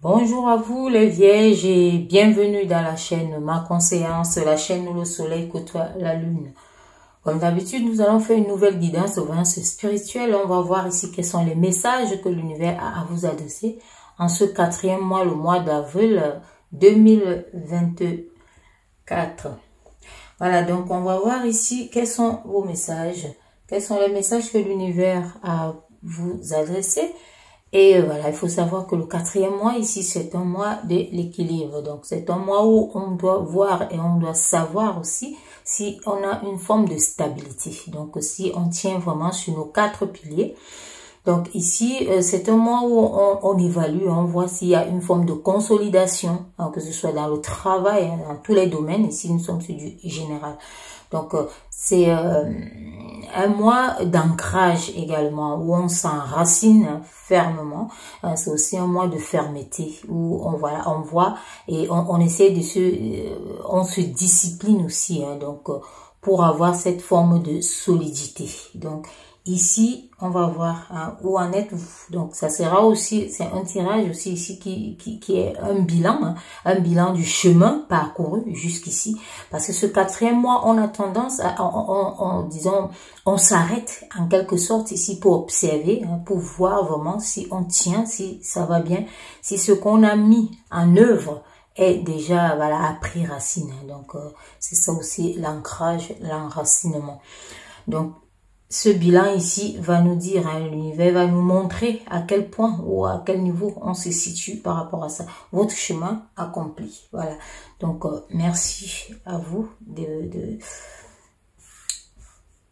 Bonjour à vous les vierges et bienvenue dans la chaîne Ma Conseillance, la chaîne où le soleil côtoie la lune. Comme d'habitude, nous allons faire une nouvelle guidance spirituelle. On va voir ici quels sont les messages que l'univers a à vous adresser en ce quatrième mois, le mois d'avril 2024. Voilà, donc on va voir ici quels sont vos messages, quels sont les messages que l'univers a à vous adresser. Et voilà, il faut savoir que le quatrième mois ici, c'est un mois de l'équilibre. Donc, c'est un mois où on doit voir et on doit savoir aussi si on a une forme de stabilité. Donc, si on tient vraiment sur nos 4 piliers. Donc, ici, c'est un mois où on évalue, on voit s'il y a une forme de consolidation, hein, que ce soit dans le travail, hein, dans tous les domaines. Ici, nous sommes sur du général. Donc, c'est un mois d'ancrage également, où on s'enracine fermement. C'est aussi un mois de fermeté, où on voit et on essaie de on se discipline aussi, hein, donc pour avoir cette forme de solidité. Donc, ici, on va voir hein, où en êtes-vous. Donc, ça sera aussi, c'est un tirage aussi ici qui est un bilan, hein, un bilan du chemin parcouru jusqu'ici. Parce que ce quatrième mois, on a tendance à, disons, on s'arrête en quelque sorte ici pour observer, hein, pour voir vraiment si on tient, si ça va bien, si ce qu'on a mis en œuvre est déjà, voilà, a pris racine. Donc, c'est ça aussi l'ancrage, l'enracinement. Donc, ce bilan ici va nous dire, hein, l'univers va nous montrer à quel point ou à quel niveau on se situe par rapport à ça. Votre chemin accompli. Voilà. Donc, merci à vous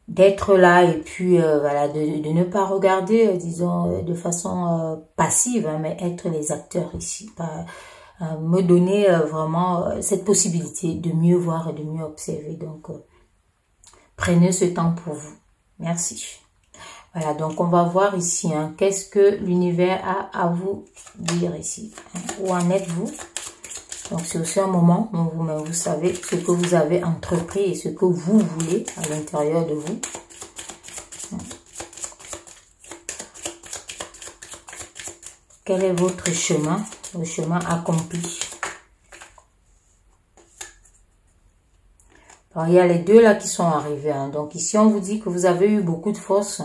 d'être là et puis voilà, de ne pas regarder, disons, de façon passive, hein, mais être les acteurs ici. Me donner vraiment cette possibilité de mieux voir et de mieux observer. Donc, prenez ce temps pour vous. Merci. Voilà, donc on va voir ici, hein, qu'est-ce que l'univers a à vous dire ici. Hein, où en êtes-vous? Donc c'est aussi un moment où vous savez ce que vous avez entrepris et ce que vous voulez à l'intérieur de vous. Quel est votre chemin? Le chemin accompli. Alors, il y a les deux là qui sont arrivés. Hein. Donc ici, on vous dit que vous avez eu beaucoup de force.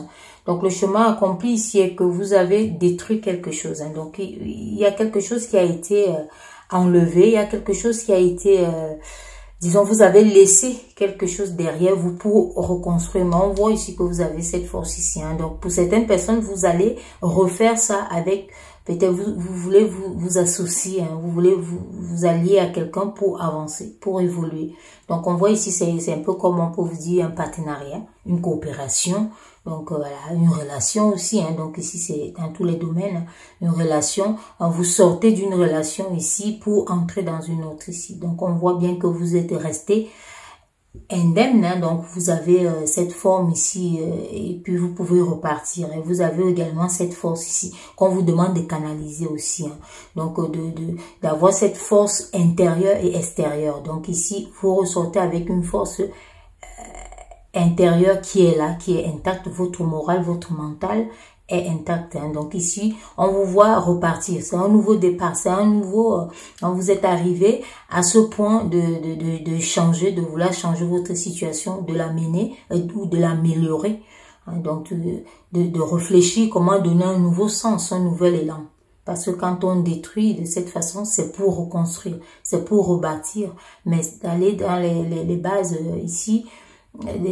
Donc le chemin accompli ici est que vous avez détruit quelque chose. Hein. Donc il y a quelque chose qui a été enlevé. Il y a quelque chose qui a été, disons, vous avez laissé quelque chose derrière vous pour reconstruire. Mais on voit ici que vous avez cette force ici. Hein. Donc pour certaines personnes, vous allez refaire ça avec... Peut-être vous voulez vous associer, hein, vous voulez vous allier à quelqu'un pour avancer, pour évoluer. Donc on voit ici, c'est un peu comme on peut vous dire un partenariat, une coopération, donc voilà, une relation aussi. Hein, donc ici c'est dans tous les domaines, hein, une relation. Vous sortez d'une relation ici pour entrer dans une autre ici. Donc on voit bien que vous êtes resté indemne, hein, donc vous avez cette forme ici et puis vous pouvez repartir et vous avez également cette force ici qu'on vous demande de canaliser aussi, hein, donc d'avoir cette force intérieure et extérieure. Donc ici vous ressortez avec une force intérieure qui est là, qui est intacte. Votre morale, votre mental est intact. Hein. Donc ici, on vous voit repartir. C'est un nouveau départ. C'est un nouveau... quand vous êtes arrivé à ce point de changer, de vouloir changer votre situation, de l'amener ou de l'améliorer. Hein. Donc, de réfléchir comment donner un nouveau sens, un nouvel élan. Parce que quand on détruit de cette façon, c'est pour reconstruire, c'est pour rebâtir. Mais d'aller dans les bases ici,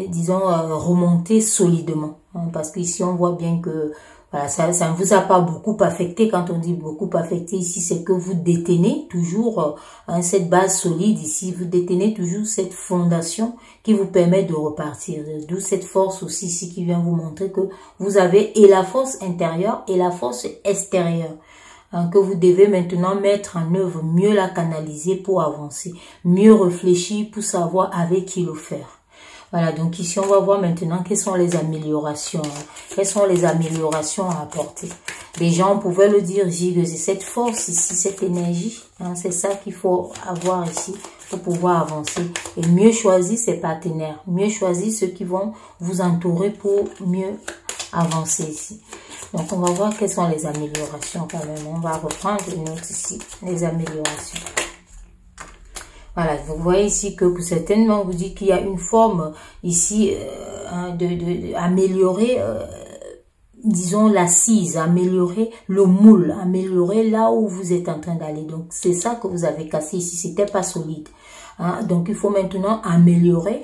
disons, remonter solidement. Hein, parce qu'ici, on voit bien que voilà, ça ne vous a pas beaucoup affecté. Quand on dit beaucoup affecté ici, c'est que vous détenez toujours hein, cette base solide ici. Vous détenez toujours cette fondation qui vous permet de repartir. D'où cette force aussi ici qui vient vous montrer que vous avez et la force intérieure et la force extérieure. Hein, que vous devez maintenant mettre en œuvre, mieux la canaliser pour avancer, mieux réfléchir pour savoir avec qui le faire. Voilà, donc ici, on va voir maintenant quelles sont les améliorations. Quelles sont les améliorations à apporter. Déjà, on pouvait le dire, c'est cette force ici, cette énergie. Hein, c'est ça qu'il faut avoir ici pour pouvoir avancer. Et mieux choisir ses partenaires. Mieux choisir ceux qui vont vous entourer pour mieux avancer ici. Donc, on va voir quelles sont les améliorations quand même. On va reprendre une autre ici, les améliorations. Voilà, vous voyez ici que pour certainement, on vous dit qu'il y a une forme ici améliorer, disons, l'assise, améliorer le moule, améliorer là où vous êtes en train d'aller. Donc, c'est ça que vous avez cassé ici, c'était pas solide. Hein? Donc, il faut maintenant améliorer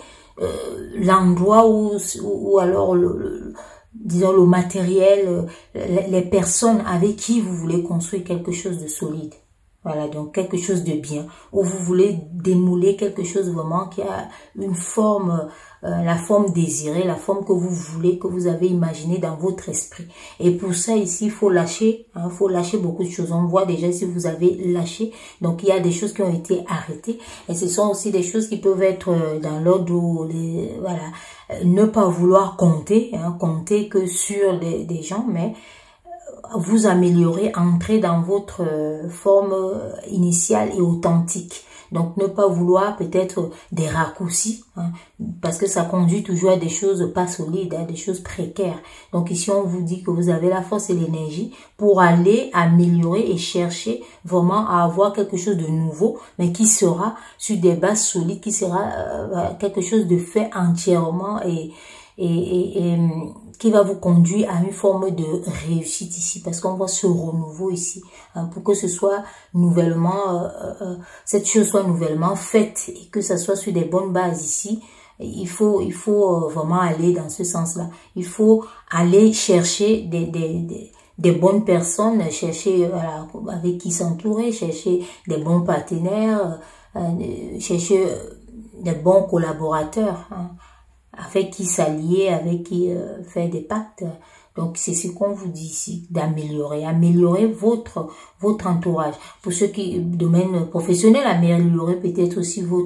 l'endroit où alors, disons, le matériel, les personnes avec qui vous voulez construire quelque chose de solide. Voilà, donc quelque chose de bien, où vous voulez démouler quelque chose vraiment qui a une forme, la forme désirée, la forme que vous voulez, que vous avez imaginée dans votre esprit. Et pour ça, ici, il faut lâcher, hein, faut lâcher beaucoup de choses. On voit déjà si vous avez lâché, donc il y a des choses qui ont été arrêtées. Et ce sont aussi des choses qui peuvent être dans l'ordre où, voilà, ne pas vouloir compter, hein, compter que sur des gens, mais vous améliorer, entrer dans votre forme initiale et authentique. Donc, ne pas vouloir peut-être des raccourcis, hein, parce que ça conduit toujours à des choses pas solides, à des choses précaires. Donc, ici, on vous dit que vous avez la force et l'énergie pour aller améliorer et chercher vraiment à avoir quelque chose de nouveau, mais qui sera sur des bases solides, qui sera quelque chose de fait entièrement et qui va vous conduire à une forme de réussite ici, parce qu'on voit ce renouveau ici, hein, pour que ce soit nouvellement, cette chose soit nouvellement faite et que ça soit sur des bonnes bases ici. Il faut vraiment aller dans ce sens-là. Il faut aller chercher des bonnes personnes, chercher voilà, avec qui s'entourer, chercher des bons partenaires, chercher des bons collaborateurs, hein, avec qui s'allier, avec qui faire des pactes. Donc, c'est ce qu'on vous dit ici, d'améliorer. Améliorer votre entourage. Pour ceux qui, domaine professionnel, améliorer peut-être aussi vos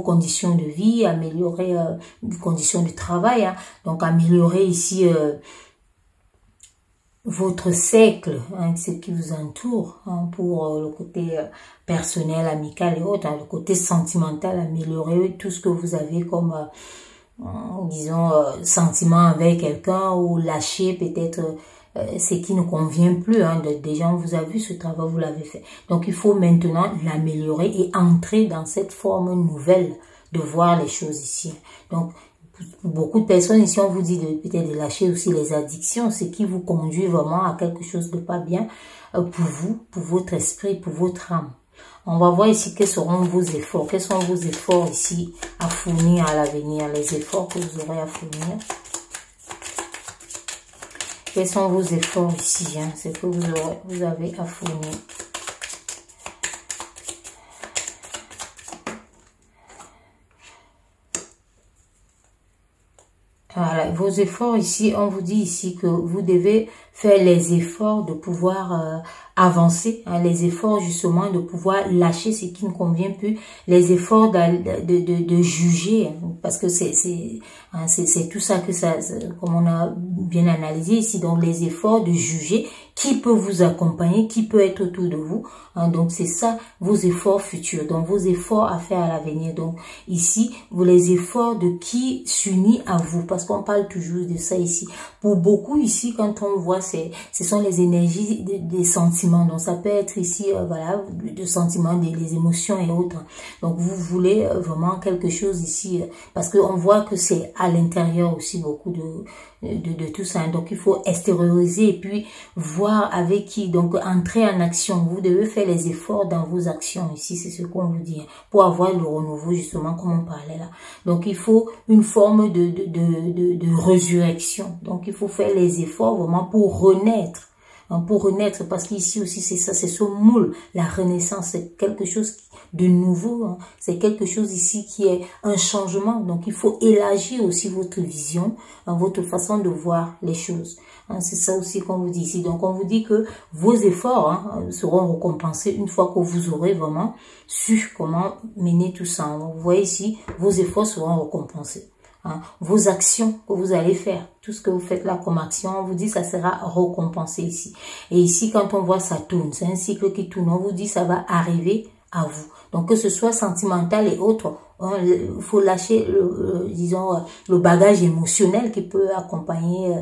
conditions de vie, améliorer les conditions de travail. Hein. Donc, améliorer ici votre cercle, hein, ce qui vous entoure, hein, pour le côté personnel, amical et autres, hein, le côté sentimental, améliorer tout ce que vous avez comme disons, sentiment avec quelqu'un, ou lâcher peut-être ce qui ne convient plus. Hein. Déjà, on vous a vu ce travail, vous l'avez fait. Donc, il faut maintenant l'améliorer et entrer dans cette forme nouvelle de voir les choses ici. Donc, pour beaucoup de personnes ici, on vous dit peut-être de lâcher aussi les addictions, ce qui vous conduit vraiment à quelque chose de pas bien pour vous, pour votre esprit, pour votre âme. On va voir ici quels seront vos efforts. Quels sont vos efforts ici à fournir à l'avenir. Les efforts que vous aurez à fournir. Quels sont vos efforts ici, hein, c'est que vous avez à fournir. Voilà, vos efforts ici, on vous dit ici que vous devez faire les efforts de pouvoir avancer, hein, les efforts justement de pouvoir lâcher ce qui ne convient plus, les efforts de juger, hein, parce que c'est tout ça que ça, comme on a bien analysé ici, donc les efforts de juger qui peut vous accompagner, qui peut être autour de vous, hein, donc c'est ça vos efforts futurs, donc vos efforts à faire à l'avenir. Donc ici, vous les efforts de qui s'unit à vous, parce qu'on parle toujours de ça ici. Pour beaucoup ici, quand on voit, ce sont les énergies des sentiments. Donc ça peut être ici, voilà, de sentiments, des émotions et autres. Donc vous voulez vraiment quelque chose ici, parce qu'on voit que c'est à l'intérieur aussi beaucoup de tout ça. Donc il faut extérioriser et puis voir avec qui, donc entrer en action. Vous devez faire les efforts dans vos actions ici, c'est ce qu'on vous dit, pour avoir le renouveau justement comme on parlait là. Donc il faut une forme de résurrection. Donc il faut faire les efforts vraiment pour renaître. Pour renaître, parce qu'ici aussi c'est ça, c'est ce moule, la renaissance, c'est quelque chose de nouveau, hein. C'est quelque chose ici qui est un changement, donc il faut élargir aussi votre vision, hein, votre façon de voir les choses, hein. C'est ça aussi qu'on vous dit ici. Donc on vous dit que vos efforts, hein, seront récompensés une fois que vous aurez vraiment su comment mener tout ça. Vous voyez ici, vos efforts seront récompensés. Hein, vos actions que vous allez faire, tout ce que vous faites là comme action, on vous dit ça sera récompensé ici. Et ici, quand on voit ça tourne, c'est un cycle qui tourne, on vous dit ça va arriver à vous. Donc, que ce soit sentimental et autres, il faut lâcher, disons, le bagage émotionnel qui peut accompagner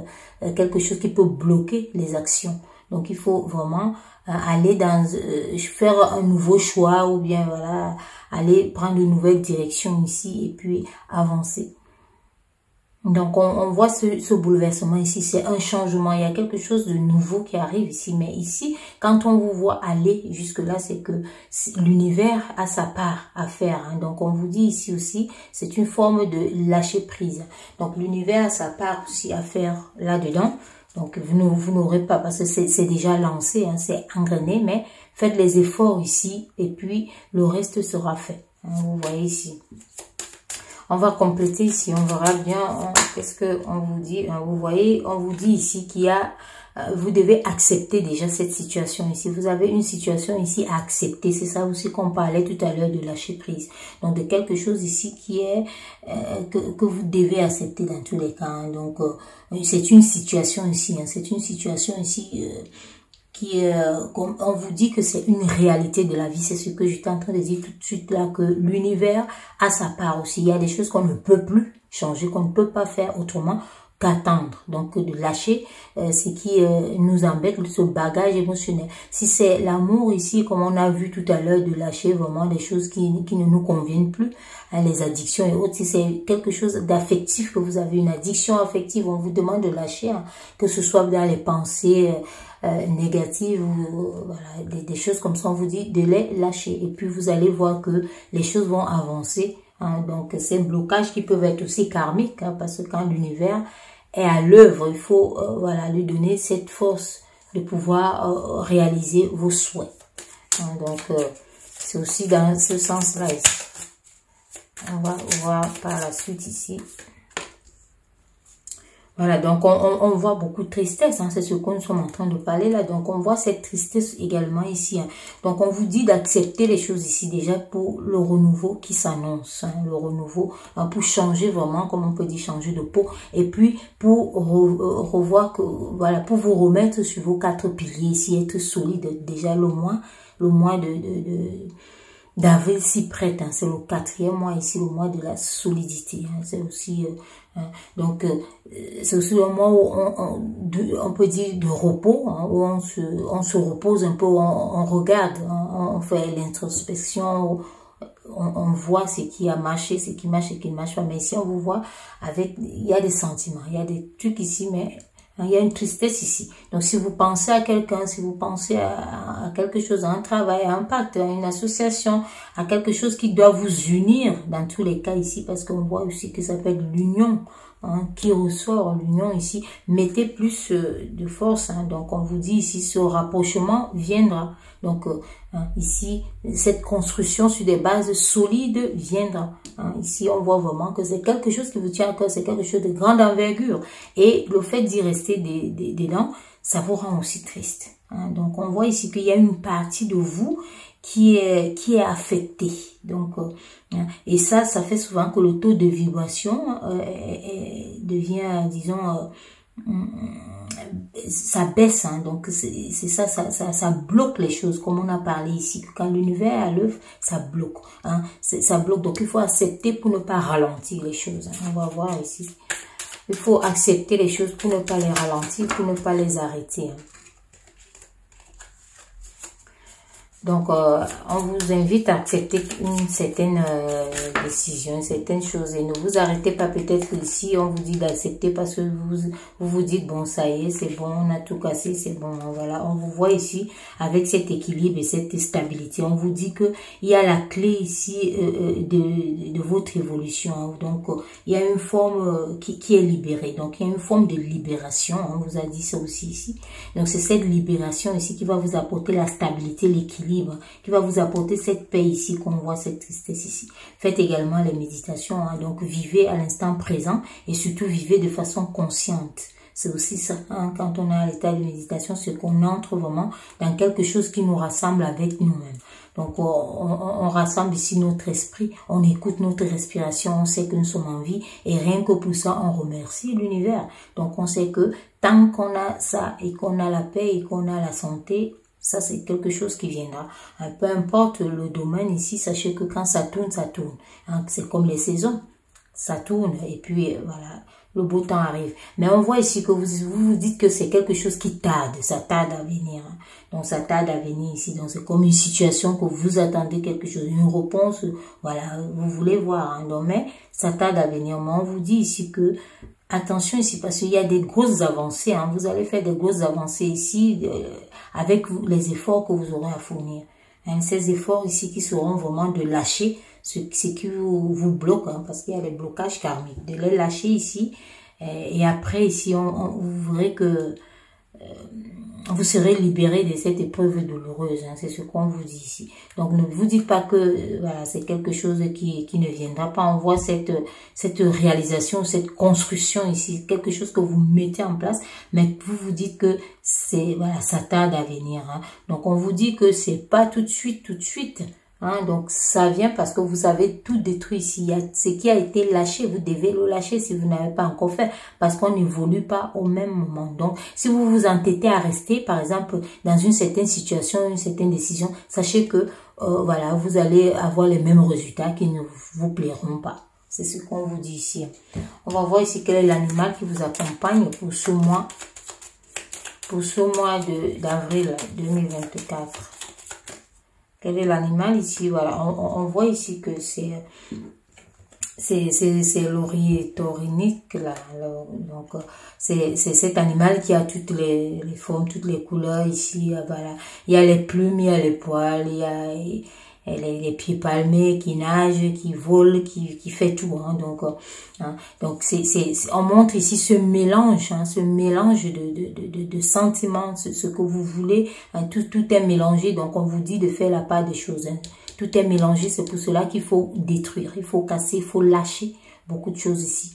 quelque chose qui peut bloquer les actions. Donc, il faut vraiment aller faire un nouveau choix ou bien, voilà, aller prendre de nouvelles directions ici et puis avancer. Donc, on voit ce bouleversement ici, c'est un changement, il y a quelque chose de nouveau qui arrive ici. Mais ici, quand on vous voit aller jusque-là, c'est que l'univers a sa part à faire. Hein. Donc, on vous dit ici aussi, c'est une forme de lâcher prise. Donc, l'univers a sa part aussi à faire là-dedans. Donc, vous n'aurez pas, parce que c'est déjà lancé, hein, c'est engrainé, mais faites les efforts ici et puis le reste sera fait. Hein, vous voyez ici. On va compléter ici, on verra bien qu'est-ce que on vous dit. Vous voyez, on vous dit ici qu'il y a, vous devez accepter déjà cette situation ici. Vous avez une situation ici à accepter. C'est ça aussi qu'on parlait tout à l'heure de lâcher prise. Donc de quelque chose ici qui est que vous devez accepter dans tous les cas. Hein. Donc c'est une situation ici. Hein. C'est une situation ici. On vous dit que c'est une réalité de la vie, c'est ce que j'étais en train de dire tout de suite là, que l'univers a sa part aussi. Il y a des choses qu'on ne peut plus changer, qu'on ne peut pas faire autrement qu'attendre. Donc de lâcher ce qui nous embête, ce bagage émotionnel. Si c'est l'amour ici, comme on a vu tout à l'heure, de lâcher vraiment des choses qui ne nous conviennent plus, hein, les addictions et autres. Si c'est quelque chose d'affectif, que vous avez une addiction affective, on vous demande de lâcher, hein, que ce soit dans les pensées négatives ou voilà, des choses comme ça, on vous dit de les lâcher. Et puis vous allez voir que les choses vont avancer. Hein, donc ces blocages qui peuvent être aussi karmiques, hein, parce que quand l'univers est à l'œuvre, il faut voilà, lui donner cette force de pouvoir réaliser vos souhaits. Hein, donc c'est aussi dans ce sens-là ici. On va voir par la suite ici. Voilà, donc on voit beaucoup de tristesse, hein, c'est ce que nous sommes en train de parler là. Donc on voit cette tristesse également ici. Hein. Donc on vous dit d'accepter les choses ici déjà pour le renouveau qui s'annonce. Hein, le renouveau, hein, pour changer vraiment, comme on peut dire, changer de peau. Et puis pour revoir que, voilà, pour vous remettre sur vos 4 piliers ici, être solide. Déjà le mois d'avril s'y prête, hein, c'est le 4e mois ici, le mois de la solidité. Hein, c'est aussi donc c'est aussi un mois où on peut dire de repos, hein, où on se repose un peu, on regarde, on fait l'introspection, on voit ce qui a marché, ce qui marche, ce qui ne marche pas. Mais ici on vous voit avec, il y a des sentiments, il y a des trucs ici, mais il y a une tristesse ici. Donc, si vous pensez à quelqu'un, si vous pensez à quelque chose, à un travail, à un pacte, à une association, à quelque chose qui doit vous unir, dans tous les cas ici, parce qu'on voit aussi que ça peut être l'union, hein, qui ressort, l'union ici, mettez plus de force. Hein. Donc, on vous dit ici, ce rapprochement viendra. Donc, hein, ici, cette construction sur des bases solides viendra. Hein. Ici, on voit vraiment que c'est quelque chose qui vous tient à cœur, c'est quelque chose de grande envergure. Et le fait d'y rester dedans, ça vous rend aussi triste. Hein. Donc, on voit ici qu'il y a une partie de vous qui est affectée. Donc, hein, et ça fait souvent que le taux de vibration devient, disons, ça baisse, hein, donc c'est ça bloque les choses, comme on a parlé ici, que quand l'univers est à l'œuvre, ça bloque, hein, ça bloque, donc il faut accepter pour ne pas ralentir les choses, hein. On va voir ici, il faut accepter les choses pour ne pas les ralentir, pour ne pas les arrêter, hein. Donc, on vous invite à accepter une certaine décision, une certaine chose. Et ne vous arrêtez pas peut-être ici, on vous dit d'accepter parce que vous dites, bon, ça y est, c'est bon, on a tout cassé, c'est bon. Voilà, on vous voit ici avec cet équilibre et cette stabilité. On vous dit que il y a la clé ici de votre évolution. Hein. Donc, il y a une forme qui est libérée. Donc, il y a une forme de libération. On vous a dit ça aussi ici. Donc, c'est cette libération ici qui va vous apporter la stabilité, l'équilibre, qui va vous apporter cette paix ici, qu'on voit cette tristesse ici. Faites également les méditations, hein, donc vivez à l'instant présent et surtout vivez de façon consciente. C'est aussi ça, hein, quand on est à l'état de méditation, c'est qu'on entre vraiment dans quelque chose qui nous rassemble avec nous-mêmes. Donc on rassemble ici notre esprit, on écoute notre respiration, on sait que nous sommes en vie et rien que pour ça, on remercie l'univers. Donc on sait que tant qu'on a ça et qu'on a la paix et qu'on a la santé, Ça, c'est quelque chose qui viendra. Peu importe le domaine ici, sachez que quand ça tourne, ça tourne. Hein, c'est comme les saisons. Ça tourne et puis voilà, le beau temps arrive. Mais on voit ici que vous dites que c'est quelque chose qui tarde. Ça tarde à venir. Hein. Donc, ça tarde à venir ici. Donc, c'est comme une situation que vous attendez quelque chose. Une réponse, voilà, vous voulez voir. Hein. Donc, mais ça tarde à venir. Mais on vous dit ici que attention ici, parce qu'il y a des grosses avancées. Hein. Vous allez faire des grosses avancées ici avec les efforts que vous aurez à fournir. Hein. Ces efforts ici qui seront vraiment de lâcher ce qui vous bloque, hein, parce qu'il y a les blocages karmiques. De les lâcher ici. Et après ici, vous verrez que vous serez libéré de cette épreuve douloureuse. Hein, c'est ce qu'on vous dit ici. Donc, ne vous dites pas que voilà, c'est quelque chose qui ne viendra pas. On voit cette réalisation, cette construction ici, quelque chose que vous mettez en place, mais vous vous dites que voilà, ça tarde à venir. Hein. Donc, on vous dit que c'est pas tout de suite. Hein, donc, ça vient parce que vous avez tout détruit ici. Il y a ce qui a été lâché, vous devez le lâcher si vous n'avez pas encore fait, parce qu'on n'évolue pas au même moment. Donc, si vous vous entêtez à rester, par exemple, dans une certaine situation, une certaine décision, sachez que, voilà, vous allez avoir les mêmes résultats qui ne vous plairont pas. C'est ce qu'on vous dit ici. On va voir ici quel est l'animal qui vous accompagne pour ce mois d'avril 2024. Quel est l'animal ici? Voilà, on voit ici que c'est l'ornithorynque là. Donc c'est cet animal qui a toutes les formes, toutes les couleurs ici. Voilà, il y a les plumes, il y a les poils, il y a les pieds palmés qui nagent, qui volent, qui fait tout. Hein, donc on montre ici ce mélange, hein, de sentiments, ce que vous voulez. Hein, tout est mélangé. Donc on vous dit de faire la part des choses. Hein. Tout est mélangé. C'est pour cela qu'il faut détruire, il faut casser, il faut lâcher beaucoup de choses ici.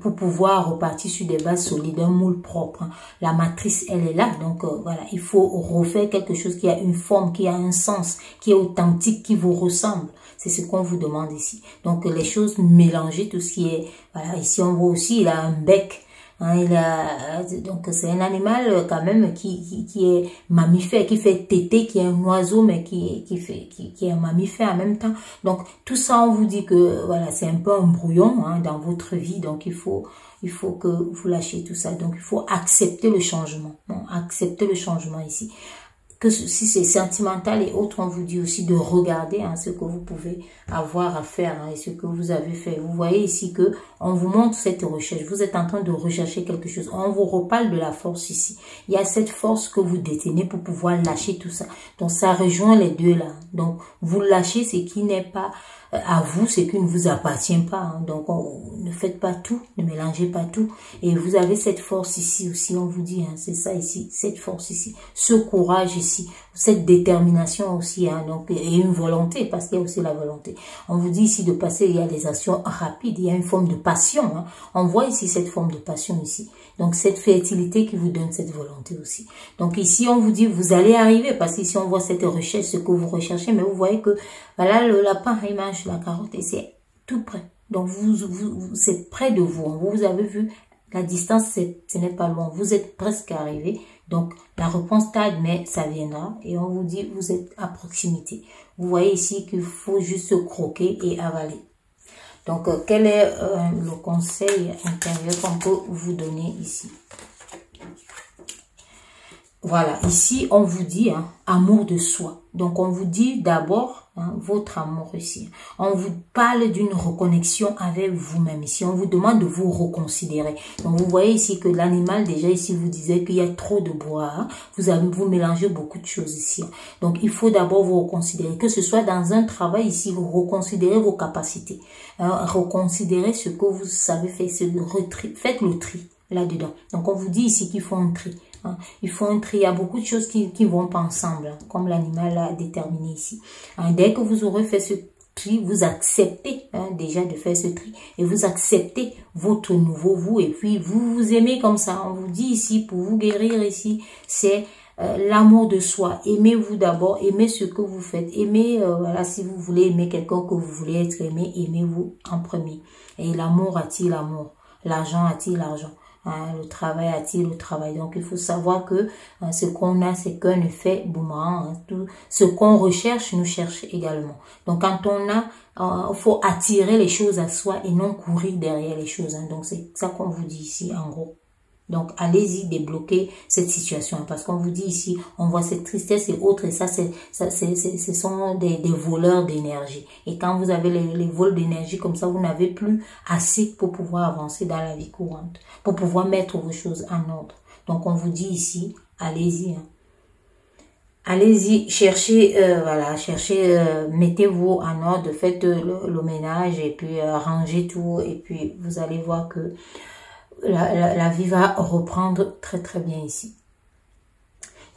Pour pouvoir repartir sur des bases solides, un moule propre. Hein. La matrice, elle est là. Donc, voilà, il faut refaire quelque chose qui a une forme, qui a un sens, qui est authentique, qui vous ressemble. C'est ce qu'on vous demande ici. Donc, les choses mélangées, tout ce qui est... Voilà, ici, on voit aussi, il a un bec. Hein, donc, c'est un animal quand même qui est mammifère, qui fait téter, qui est un oiseau, mais qui est un mammifère en même temps. Donc, tout ça, on vous dit que voilà, c'est un peu un brouillon hein, dans votre vie. Donc, il faut que vous lâchiez tout ça. Donc, il faut accepter le changement. Bon, accepter le changement ici. Que si c'est sentimental et autres, on vous dit aussi de regarder hein, ce que vous pouvez avoir à faire hein, et ce que vous avez fait. Vous voyez ici que on vous montre cette recherche. Vous êtes en train de rechercher quelque chose. On vous reparle de la force ici. Il y a cette force que vous détenez pour pouvoir lâcher tout ça. Donc, ça rejoint les deux là. Donc, vous lâchez ce qui n'est pas à vous, ce qui ne vous appartient pas. Hein. Donc, ne faites pas tout, ne mélangez pas tout. Et vous avez cette force ici aussi, on vous dit, hein, c'est ça ici, cette force ici, ce courage ici, cette détermination aussi, hein, donc, et une volonté, parce qu'il y a aussi la volonté. On vous dit ici de passer, il y a des actions rapides, il y a une forme de passion. Hein. On voit ici cette forme de passion ici. Donc, cette fertilité qui vous donne cette volonté aussi. Donc, ici, on vous dit, vous allez arriver, parce qu'ici, on voit cette recherche, ce que vous recherchez, mais vous voyez que, voilà, le lapin il mange la carotte et c'est tout près. Donc, c'est près de vous. Vous avez vu, la distance, ce n'est pas loin. Vous êtes presque arrivé. Donc, la réponse tarde, mais ça viendra. Et on vous dit, vous êtes à proximité. Vous voyez ici qu'il faut juste se croquer et avaler. Donc, quel est le conseil intérieur qu'on peut vous donner ici? Voilà, ici, on vous dit hein, amour de soi. Donc, on vous dit d'abord hein, votre amour ici. On vous parle d'une reconnexion avec vous-même ici. On vous demande de vous reconsidérer. Donc, vous voyez ici que l'animal, déjà ici, vous disait qu'il y a trop de bois. Hein. Vous mélangez beaucoup de choses ici. Donc, il faut d'abord vous reconsidérer. Que ce soit dans un travail ici, vous reconsidérez vos capacités. Hein, reconsidérez ce que vous savez faire. Faites le tri là-dedans. Donc, on vous dit ici qu'il faut un tri. Hein. Il faut un tri. Il y a beaucoup de choses qui vont pas ensemble, hein, comme l'animal a déterminé ici. Hein, dès que vous aurez fait ce tri, vous acceptez hein, déjà de faire ce tri et vous acceptez votre nouveau vous et puis vous vous aimez comme ça. On vous dit ici, pour vous guérir ici, c'est l'amour de soi. Aimez-vous d'abord, aimez ce que vous faites. Aimez, voilà, si vous voulez aimer quelqu'un que vous voulez être aimé, aimez-vous en premier. Et l'amour attire l'amour. L'argent attire l'argent. Hein, le travail attire le travail. Donc, il faut savoir que ce qu'on a, c'est qu'un effet boomerang. Hein. Tout ce qu'on recherche, nous cherche également. Donc, quand on a, faut attirer les choses à soi et non courir derrière les choses. Hein. Donc, c'est ça qu'on vous dit ici, en gros. Donc, allez-y débloquer cette situation. Parce qu'on vous dit ici, on voit cette tristesse et autres. Et ça, ce sont des voleurs d'énergie. Et quand vous avez les vols d'énergie comme ça, vous n'avez plus assez pour pouvoir avancer dans la vie courante. Pour pouvoir mettre vos choses en ordre. Donc, on vous dit ici, allez-y. Hein. Allez-y, cherchez, voilà, cherchez, mettez-vous en ordre, faites le ménage et puis rangez tout. Et puis, vous allez voir que la vie va reprendre très très bien ici.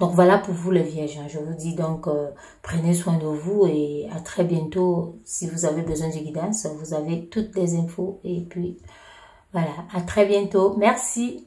Donc voilà pour vous les vierges. Je vous dis donc prenez soin de vous et à très bientôt. Si vous avez besoin de guidance, vous avez toutes les infos. Et puis voilà, à très bientôt. Merci.